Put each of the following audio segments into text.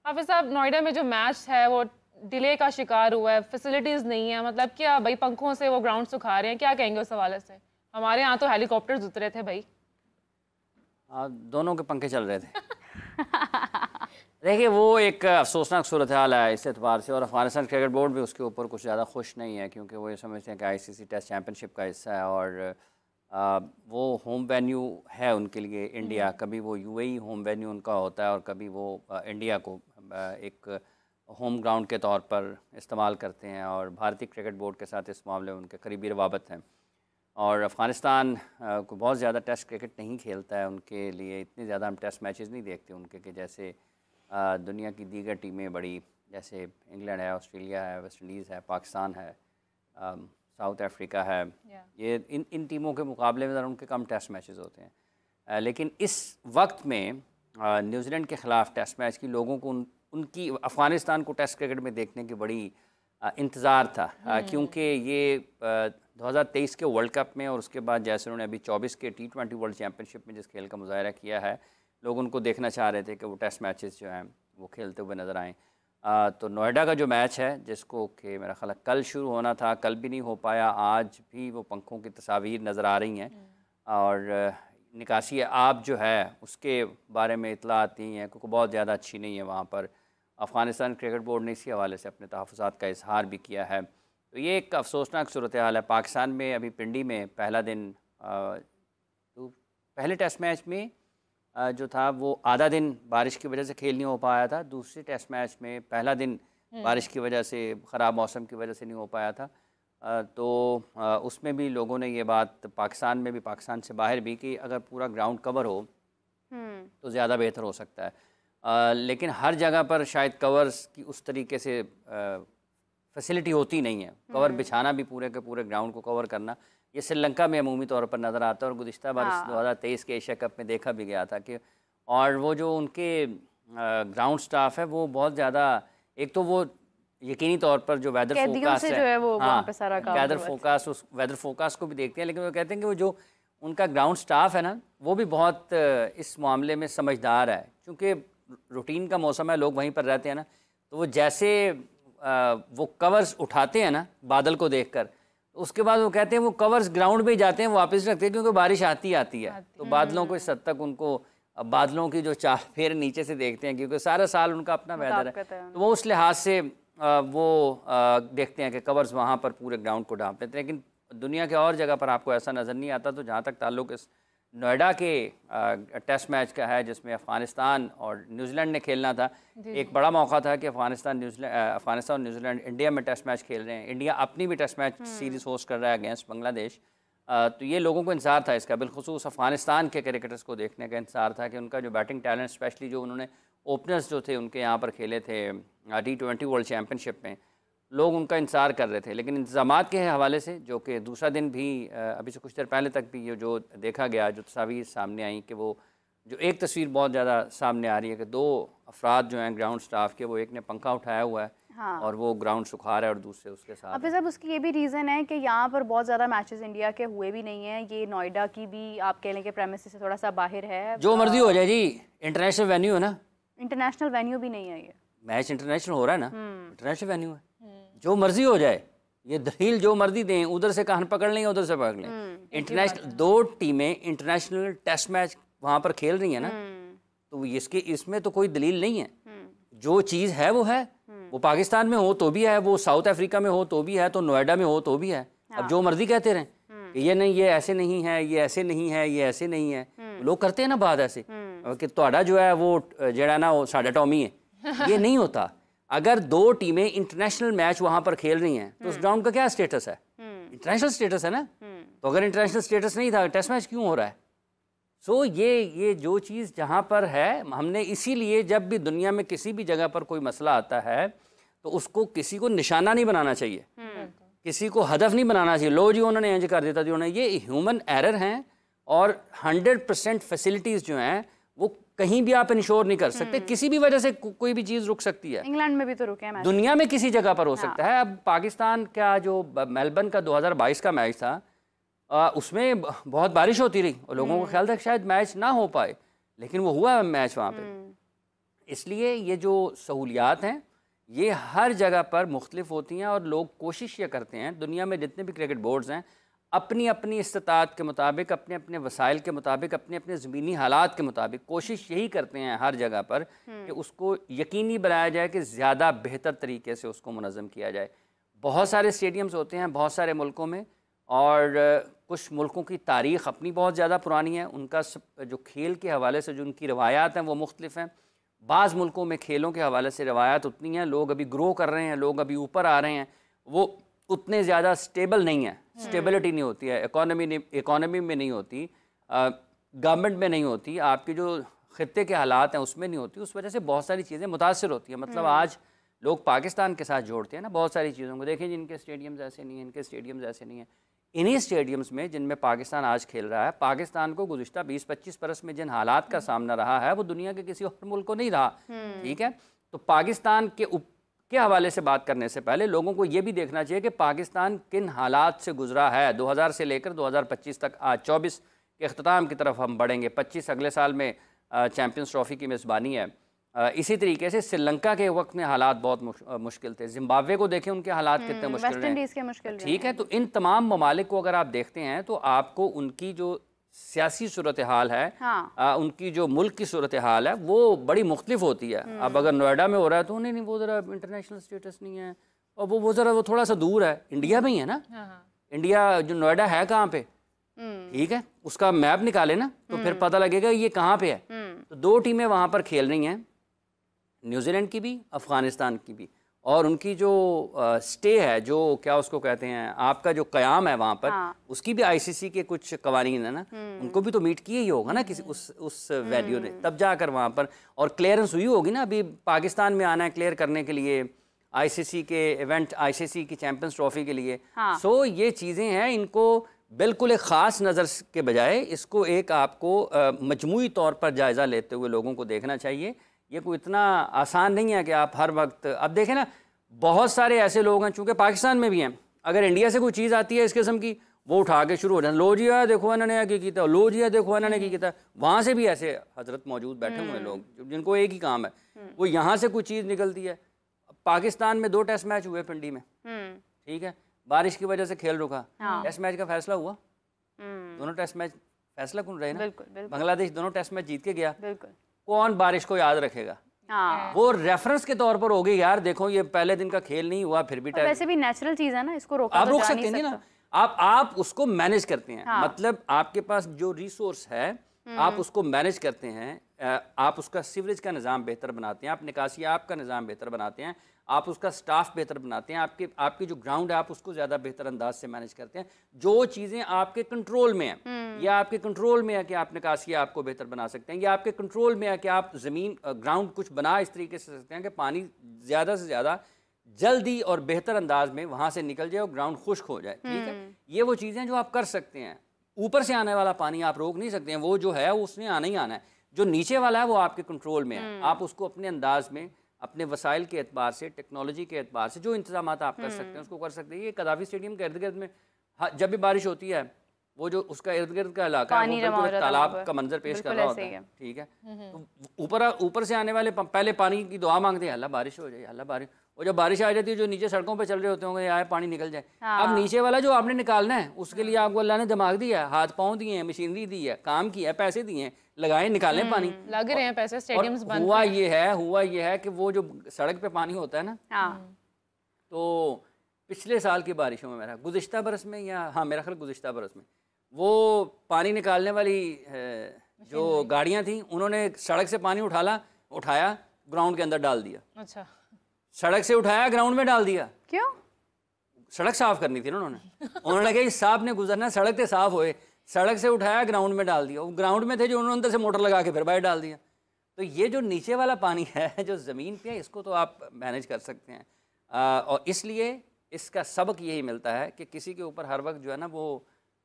हाफिज साहब, नोएडा में जो मैच है वो डिले का शिकार हुआ है, फैसिलिटीज नहीं है, मतलब क्या भाई पंखों से वो ग्राउंड सुखा रहे हैं, क्या कहेंगे उस हवाले से? हमारे यहाँ तो हेलीकॉप्टर्स उतरे थे भाई। दोनों के पंखे चल रहे थे। देखिए वो एक अफसोसनाक सूरत हाल है इस एतबार से, और अफगानिस्तान क्रिकेट बोर्ड भी उसके ऊपर कुछ ज़्यादा खुश नहीं है, क्योंकि वो ये समझते हैं कि आईसीसी टेस्ट चैम्पियनशिप का हिस्सा है और वो होम वेन्यू है उनके लिए इंडिया। कभी वो यूएई होम वेन्यू उनका होता है और कभी वो इंडिया को एक होम ग्राउंड के तौर पर इस्तेमाल करते हैं, और भारतीय क्रिकेट बोर्ड के साथ इस मामले में उनके करीबी रवाबत हैं। और अफ़गानिस्तान को बहुत ज़्यादा टेस्ट क्रिकेट नहीं खेलता है, उनके लिए इतने ज़्यादा हम टेस्ट मैचेस नहीं देखते उनके कि जैसे दुनिया की दीगर टीमें बड़ी, जैसे इंग्लैंड है, ऑस्ट्रेलिया है, वेस्ट इंडीज़ है, पाकिस्तान है, साउथ अफ्रीका है। ये इन टीमों के मुकाबले में उनके कम टेस्ट मैचेस होते हैं। लेकिन इस वक्त में न्यूजीलैंड के ख़िलाफ़ टेस्ट मैच की लोगों को उनकी अफ़गानिस्तान को टेस्ट क्रिकेट में देखने की बड़ी इंतज़ार था, क्योंकि ये 2023 के वर्ल्ड कप में और उसके बाद जैसे उन्होंने अभी 24 के T20 वर्ल्ड चैम्पियनशिप में जिस खेल का मुजाहरा किया है, लोग उनको देखना चाह रहे थे कि वो टेस्ट मैचेस जो हैं वो खेलते हुए नज़र आएँ। तो नोएडा का जो मैच है, जिसको कि मेरा ख्याल कल शुरू होना था, कल भी नहीं हो पाया, आज भी वो पंखों की तस्वीर नज़र आ रही हैं और निकासी आप जो है उसके बारे में इतला आती हैं, क्योंकि बहुत ज़्यादा अच्छी नहीं है वहाँ पर। अफ़गानिस्तान क्रिकेट बोर्ड ने इसी हवाले से अपने तहफ़्फ़ुज़ात का इजहार भी किया है। तो ये एक अफसोसनाक सूरत हाल है। पाकिस्तान में अभी पिंडी में पहला दिन, तो पहले टेस्ट मैच में जो था वो आधा दिन बारिश की वजह से खेल नहीं हो पाया था। दूसरे टेस्ट मैच में पहला दिन बारिश की वजह से, ख़राब मौसम की वजह से नहीं हो पाया था। तो उसमें भी लोगों ने ये बात पाकिस्तान में भी, पाकिस्तान से बाहर भी, कि अगर पूरा ग्राउंड कवर हो तो ज़्यादा बेहतर हो सकता है। लेकिन हर जगह पर शायद कवर्स की उस तरीके से फैसिलिटी होती नहीं है। कवर बिछाना भी, पूरे के पूरे ग्राउंड को कवर करना, ये श्रीलंका में अमूमी तौर पर नज़र आता है और गुज़िश्ता बार 2023 के एशिया कप में देखा भी गया था कि, और वो जो उनके ग्राउंड स्टाफ है वो बहुत ज़्यादा, एक तो वो यकीनी तौर पर जो वेदर फोकास्ट है, जो है वो वहाँ पे सारा काम, वेदर फोकास्ट, उस वेदर फोकास्ट को भी देखते हैं, लेकिन वो कहते हैं कि वो जो उनका ग्राउंड स्टाफ है ना, वो भी बहुत इस मामले में समझदार है, क्योंकि रूटीन का मौसम है, लोग वहीं पर रहते हैं ना, तो वो जैसे वो कवर्स उठाते हैं ना बादल को देखकर, उसके बाद वो कहते हैं वो कवर्स ग्राउंड पे जाते हैं, वापस रखते हैं, क्योंकि बारिश आती है तो बादलों को इस हद तक उनको, बादलों की जो चाल फेर नीचे से देखते हैं, क्योंकि सारा साल उनका अपना वेदर है, तो वो उस लिहाज से वो देखते हैं कि कवर्स वहाँ पर पूरे ग्राउंड को ढांप लेते हैं। लेकिन दुनिया के और जगह पर आपको ऐसा नज़र नहीं आता। तो जहाँ तक ताल्लुक़ इस नोएडा के टेस्ट मैच का है, जिसमें अफ़गानिस्तान और न्यूजीलैंड ने खेलना था, एक बड़ा मौका था कि अफ़गानिस्तान और न्यूजीलैंड इंडिया में टेस्ट मैच खेल रहे हैं। इंडिया अपनी भी टेस्ट मैच सीरीज़ होस्ट कर रहा है अगेंस्ट बांग्लादेश। तो ये लोगों को इंतज़ार था इसका, बिलखुसूस अफ़गानिस्तान के क्रिकेटर्स को देखने का इंतज़ार था कि उनका जो बैटिंग टैलेंट, स्पेशली जो उन्होंने ओपनर्स जो थे उनके यहाँ पर खेले थे T20 वर्ल्ड चैम्पियनशिप में, लोग उनका इंतज़ार कर रहे थे। लेकिन इंतज़ामात के हवाले से, जो कि दूसरा दिन भी अभी से कुछ देर पहले तक भी ये जो देखा गया, जो तस्वीर सामने आई, कि वो जो एक तस्वीर बहुत ज़्यादा सामने आ रही है कि दो अफराद जो हैं ग्राउंड स्टाफ के, वो एक ने पंखा उठाया हुआ है और वो ग्राउंड सुखा रहा है और दूसरे उसके साथ। अब साहब उसकी ये भी रीज़न है कि यहाँ पर बहुत ज़्यादा मैचेस इंडिया के हुए भी नहीं हैं। ये नोएडा की भी आप कह लें कि प्रेमिसेस से थोड़ा सा बाहर है। जो मर्जी हो जाए जी, इंटरनेशनल वेन्यू है ना, इंटरनेशनल वेन्यू भी नहीं है, ये मैच इंटरनेशनल हो रहा है ना, इंटरनेशनल वेन्यू है, जो मर्जी हो जाए, ये दलील जो मर्जी दें, उधर से कान पकड़ लें, उधर से पकड़ लें। इंटरनेशनल दो टीमें इंटरनेशनल टेस्ट मैच वहाँ पर खेल रही हैं ना, तो इसमें तो कोई दलील नहीं है। जो चीज़ है वो है, वो पाकिस्तान में हो तो भी है, वो साउथ अफ्रीका में हो तो भी है, तो नोएडा में हो तो भी है। अब जो मर्जी कहते रहें कि ये नहीं, ये ऐसे नहीं है, ये ऐसे नहीं है, ये ऐसे नहीं है, लोग करते हैं ना बात ऐसे कि ਤੁਹਾਡਾ जो है वो जड़ा ना वो साढ़ा टॉमी है, ये नहीं होता। अगर दो टीमें इंटरनेशनल मैच वहाँ पर खेल रही हैं तो उस ग्राउंड का क्या स्टेटस है? इंटरनेशनल स्टेटस है ना। तो अगर इंटरनेशनल स्टेटस नहीं था, टेस्ट मैच क्यों हो रहा है? सो ये जो चीज़ जहाँ पर है, हमने इसीलिए जब भी दुनिया में किसी भी जगह पर कोई मसला आता है तो उसको किसी को निशाना नहीं बनाना चाहिए, किसी को हदफ नहीं बनाना चाहिए। लो जी उन्होंने इंज कर देता, जी उन्होंने, ये ह्यूमन एरर हैं और 100% फैसिलिटीज़ जो हैं वो कहीं भी आप इंश्योर नहीं कर सकते, किसी भी वजह से कोई भी चीज़ रुक सकती है। इंग्लैंड में भी तो रुके हैं, दुनिया में किसी जगह पर हो सकता है। अब पाकिस्तान का जो मेलबर्न का 2022 का मैच था, उसमें बहुत बारिश होती रही और लोगों को ख्याल था कि शायद मैच ना हो पाए, लेकिन वो हुआ मैच वहाँ पे। इसलिए ये जो सहूलियात हैं ये हर जगह पर मुख्तलिफ होती हैं और लोग कोशिश ये करते हैं, दुनिया में जितने भी क्रिकेट बोर्ड्स हैं अपनी अपनी इस्तात के मुताबिक, अपने अपने वसाइल के मुताबिक, अपने अपने ज़मीनी हालात के मुताबिक कोशिश यही करते हैं हर जगह पर कि उसको यकीनी बनाया जाए कि ज़्यादा बेहतर तरीके से उसको मुनज़्ज़म किया जाए। बहुत सारे स्टेडियम्स होते हैं बहुत सारे मुल्कों में, और कुछ मुल्कों की तारीख़ अपनी बहुत ज़्यादा पुरानी है, उनका जो खेल के हवाले से जो उनकी रवायात हैं वो मुख्तलिफ हैं। बाज़ मुल्कों में खेलों के हवाले से रवायात उतनी हैं, लोग अभी ग्रो कर रहे हैं, लोग अभी ऊपर आ रहे हैं, वो उतने ज़्यादा स्टेबल नहीं है, स्टेबिलिटी नहीं होती है, इकॉनमी में नहीं होती, गवर्नमेंट में नहीं होती, आपके जो ख़ित्ते के हालात हैं उसमें नहीं होती। उस वजह से बहुत सारी चीज़ें मुतासर होती हैं। मतलब आज लोग पाकिस्तान के साथ जोड़ते हैं ना बहुत सारी चीज़ों को, देखें जिनके स्टेडियम्स ऐसे नहीं हैं, इनके स्टेडियम्स ऐसे नहीं हैं। इन्हीं स्टेडियम्स में जिनमें पाकिस्तान आज खेल रहा है, पाकिस्तान को गुज़िश्ता 20-25 बरस में जिन हालात का सामना रहा है वो दुनिया के किसी और मुल्क को नहीं रहा। ठीक है, तो पाकिस्तान के हवाले से बात करने से पहले लोगों को ये भी देखना चाहिए कि पाकिस्तान किन हालात से गुजरा है। 2000 से लेकर 2025 तक, आज 24 के अख्ताम की तरफ हम बढ़ेंगे, 25 अगले साल में चैम्पियंस ट्रॉफ़ी की मेज़बानी है। इसी तरीके से श्रीलंका के वक्त में हालात बहुत मुश्किल थे, जिम्बाब्वे को देखें उनके हालात कितने मुश्किल हैं। ठीक है, तो इन तमाम ममालिक को अगर आप देखते हैं तो आपको उनकी जो सियासी सूरत हाल है, हाँ। उनकी जो मुल्क की सूरत हाल है वो बड़ी मुख्तलिफ होती है। अब अगर नोएडा में हो रहा है तो नहीं वो ज़रा इंटरनेशनल स्टेटस नहीं है, और वो ज़रा वो थोड़ा सा दूर है, इंडिया में ही है ना। हाँ। इंडिया जो नोएडा है कहाँ पे, ठीक है, उसका मैप निकाले ना तो फिर पता लगेगा ये कहाँ पे है। तो 2 टीमें वहाँ पर खेल रही हैं, न्यूजीलैंड की भी अफ़गानिस्तान की भी, और उनकी जो स्टे है, जो क्या उसको कहते हैं, आपका जो क़याम है वहाँ पर, हाँ। उसकी भी आईसीसी के कुछ कवानीन है ना, उनको भी तो मीट किया ही होगा ना किसी उस वेन्यू ने, तब जाकर वहाँ पर और क्लियरेंस हुई होगी ना। अभी पाकिस्तान में आना है क्लियर करने के लिए आईसीसी के इवेंट, आईसीसी की चैम्पियंस ट्रॉफ़ी के लिए। हाँ। सो ये चीज़ें हैं, इनको बिल्कुल एक ख़ास नज़र के बजाय इसको एक आपको मजमूई तौर पर जायज़ा लेते हुए लोगों को देखना चाहिए। ये कोई इतना आसान नहीं है कि आप हर वक्त, अब देखें ना बहुत सारे ऐसे लोग हैं चूँकि पाकिस्तान में भी हैं, अगर इंडिया से कोई चीज़ आती है इस किस्म की वो उठा के शुरू हो जाए, लो जी देखो इन्होंने क्या किया, लो जी देखो इन्होंने क्या किया। वहाँ से भी ऐसे हजरत मौजूद बैठे हुए लोग जिनको एक ही काम है, वो यहाँ से कोई चीज़ निकलती है। पाकिस्तान में 2 टेस्ट मैच हुए पिंडी में, ठीक है, बारिश की वजह से खेल रुका, टेस्ट मैच का फैसला हुआ, दोनों टेस्ट मैच फैसला कौन रहे ना, बांग्लादेश दोनों टेस्ट मैच जीत के गया। कौन बारिश को याद रखेगा। हाँ। वो रेफरेंस के तौर पर होगी, यार देखो ये पहले दिन का खेल नहीं हुआ फिर भी वैसे भी नेचुरल चीज है ना, इसको रोका आप रोक सकते हैं ना, आप उसको मैनेज करते हैं। हाँ। मतलब आपके पास जो रिसोर्स है आप उसको मैनेज करते हैं, आप उसका सीवरेज का निज़ाम बेहतर बनाते हैं, आप निकासियाब का निज़ाम बेहतर बनाते हैं, आप उसका स्टाफ बेहतर बनाते हैं, आपकी जो ग्राउंड है आप उसको ज़्यादा बेहतर अंदाज से मैनेज करते हैं। जो चीज़ें आपके कंट्रोल में हैं, या आपके कंट्रोल में है कि आप निकासिया आपको बेहतर बना सकते हैं, या आपके कंट्रोल में है कि आप ज़मीन ग्राउंड कुछ बना इस तरीके से सकते हैं कि पानी ज़्यादा से ज़्यादा जल्दी और बेहतर अंदाज में वहाँ से निकल जाए और ग्राउंड खुश्क हो जाए। ठीक है, ये वो चीज़ें जो आप कर सकते हैं। ऊपर से आने वाला पानी आप रोक नहीं सकते हैं, वो जो है उसने आना ही आना है। जो नीचे वाला है वो आपके कंट्रोल में है, आप उसको अपने अंदाज में, अपने वसाइल के एतबार से, टेक्नोलॉजी के एतबार से जो इंतजाम आप कर सकते हैं उसको कर सकते हैं। ये कदाफी स्टेडियम के इर्द गिर्द में जब भी बारिश होती है वो जो उसका इर्द गिर्द का इलाका है वो बिल्कुल तालाब का मंजर पेश कर रहा होता है। ठीक है, तो ऊपर से आने वाले पहले पानी की दुआ मांगते हैं, अल्लाह बारिश हो जाए, अल्लाह बारिश, और जब बारिश आ जाती है जो नीचे सड़कों पे चल रहे होते होंगे आए पानी निकल जाए। हाँ। अब नीचे वाला जो आपने निकालना है उसके लिए आपको अल्लाह ने दिमाग दिया है, हाथ पाँव दिए हैं, मशीनरी दी है, काम किया है, पैसे दिए हैं, लगाए निकालें पानी, लग रहे हैं पैसे, स्टेडियम्स बन हुआ ये है कि वो जो सड़क पे पानी होता है ना, तो पिछले साल की बारिशों में मेरा गुज़िश्ता बरस में, या हाँ मेरा ख्याल गुज़िश्ता बरस में, वो पानी निकालने वाली जो गाड़ियाँ थी उन्होंने सड़क से पानी उठाया ग्राउंड के अंदर डाल दिया। अच्छा, सड़क से उठाया ग्राउंड में डाल दिया। क्यों? सड़क साफ करनी थी ना उन्होंने कहा इस साहब ने गुजरना, सड़क से साफ होए, सड़क से उठाया ग्राउंड में डाल दिया। वो ग्राउंड में थे जो उन्होंने अंदर से मोटर लगा के फिर बाहर डाल दिया। तो ये जो नीचे वाला पानी है जो ज़मीन पे है इसको तो आप मैनेज कर सकते हैं, और इसलिए इसका सबक यही मिलता है कि किसी के ऊपर हर वक्त जो है ना वो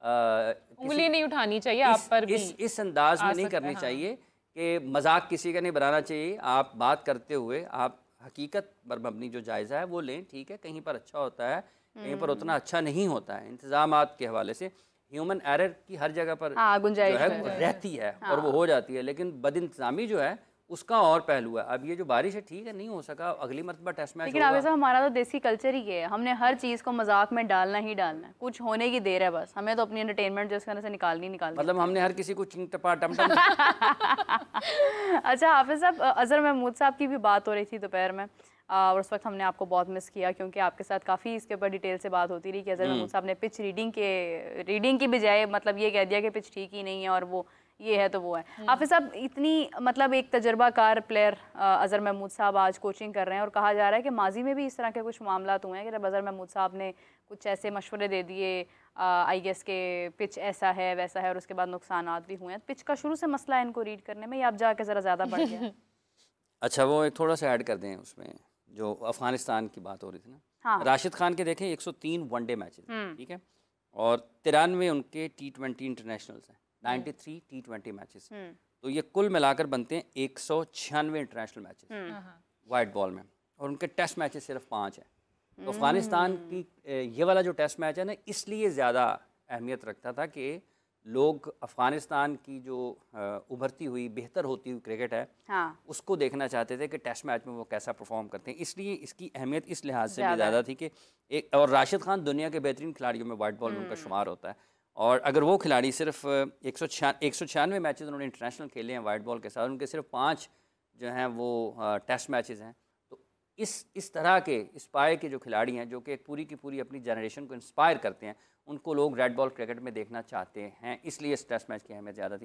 उंगली नहीं उठानी चाहिए, आप पर भी इस अंदाज में नहीं करनी चाहिए कि मजाक किसी का नहीं बनाना चाहिए। आप बात करते हुए आप हकीकत पर मबनी जो जायज़ा है वो लें। ठीक है, कहीं पर अच्छा होता है, कहीं पर उतना अच्छा नहीं होता है। इंतज़ामात के हवाले से ह्यूमन एरर की हर जगह पर जो है रहती है और वो हो जाती है, लेकिन बदइंतज़ामी जो है उसका और पहलू है। अब ये जो बारिश है ठीक है, नहीं हो सका, अगली मरतबा टेस्ट मैच लेकिन होगा। आगे साहब हमारा तो देसी कल्चर ही ये है, हमने हर चीज़ को मजाक में डालना ही डालना है, कुछ होने की देर है बस, हमें तो अपनी एंटरटेनमेंट जो इसके अंदर से निकालनी मतलब हमने हर किसी को चिंग टपा टमटम अच्छा हाफिज़ साहब, अज़हर महमूद साहब की भी बात हो रही थी दोपहर में, और उस वक्त हमने आपको बहुत मिस किया क्योंकि आपके साथ काफ़ी इसके ऊपर डिटेल से बात होती रही कि अज़हर महमूद साहब ने पिच रीडिंग की बजाय मतलब ये कह दिया कि पिच ठीक ही नहीं है और वो ये है तो वो है। हाफिज़ साहब, इतनी मतलब एक तजर्बाकार प्लेयर अज़हर महमूद साहब आज कोचिंग कर रहे हैं और कहा जा रहा है कि माजी में भी इस तरह के कुछ मामला हुए हैं कि जब अज़हर महमूद साहब ने कुछ ऐसे मशवरे दे दिए आई गेस के पिच ऐसा है वैसा है और उसके बाद नुकसानात भी हुए हैं। पिच का शुरू से मसला है इनको रीड करने में, या आप जाके ज़रा ज़्यादा बढ़ गया? अच्छा, वो एक थोड़ा सा ऐड कर दें उसमें, जो अफगानिस्तान की बात हो रही थी ना। हाँ। राशिद खान के देखें 103 वनडे मैचेस, ठीक है, और 93 उनके T20 इंटरनेशनल्स हैं, 93 T20 मैचेस, तो ये कुल मिलाकर बनते हैं 196 इंटरनेशनल मैचेस वाइट बॉल में, और उनके टेस्ट मैचेस सिर्फ 5 हैं। तो अफगानिस्तान की ये वाला जो टेस्ट मैच है ना, इसलिए ज़्यादा अहमियत रखता था कि लोग अफ़गानिस्तान की जो उभरती हुई बेहतर होती हुई क्रिकेट है, हाँ। उसको देखना चाहते थे कि टेस्ट मैच में वो कैसा परफॉर्म करते हैं। इसलिए इसकी अहमियत इस लिहाज से भी ज़्यादा थी कि एक, और राशिद खान दुनिया के बेहतरीन खिलाड़ियों में वाइट बॉल में उनका शुमार होता है, और अगर वो खिलाड़ी सिर्फ 196 मैचेस उन्होंने इंटरनेशनल खेले हैं वाइट बॉल के साथ, उनके सिर्फ 5 जो हैं वो टेस्ट मैचेस हैं, तो इस तरह के इस पाए के जो खिलाड़ी हैं, जो कि पूरी की पूरी अपनी जनरेशन को इंस्पायर करते हैं, उनको लोग रेड बॉल क्रिकेट में देखना चाहते हैं, इसलिए इस टेस्ट मैच की अहमियत ज़्यादा थी।